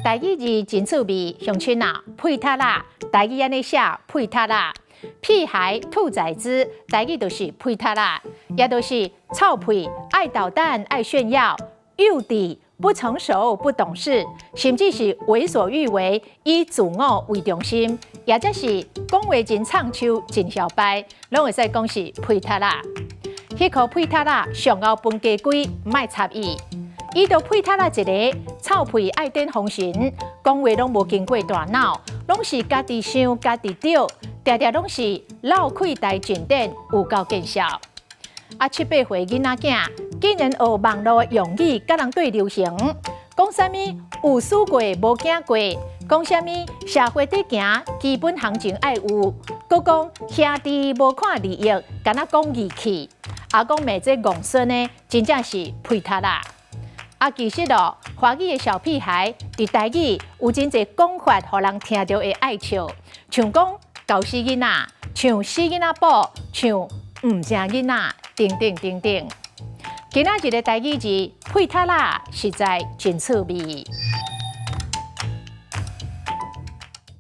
台语字真趣味，乡亲啊，配塔啦，台语安尼写配塔啦。屁孩兔崽子，台语就是配塔啦，也就是臭屁、爱捣蛋、爱炫耀、幼稚、不成熟、不懂事，甚至是为所欲为，以自我为中心，也则是讲话真唱秋、真嚣摆，拢会使讲是配塔啦。迄颗配塔啦上后分家规，莫插伊。伊就配塔啦一个臭屁爱顶风神，讲话拢无经过大脑，拢是家己想家己着，常常拢是老气大进展，有够见效。7、8岁囡仔囝竟然学网络用语，甲人对流行，讲啥物有输过无惊过，讲啥物社会底行基本行情爱有，佮讲兄弟无看利益，敢若讲义气，讲骂这戆孙呢，真正是配塔啦。其实哦，华语的小屁孩伫台语有真侪讲法，互人听着会爱笑，像讲搞死囡仔，像死囡仔宝，像唔正囡仔，等等等等。今仔日的台语字配塔啦，实在真趣味。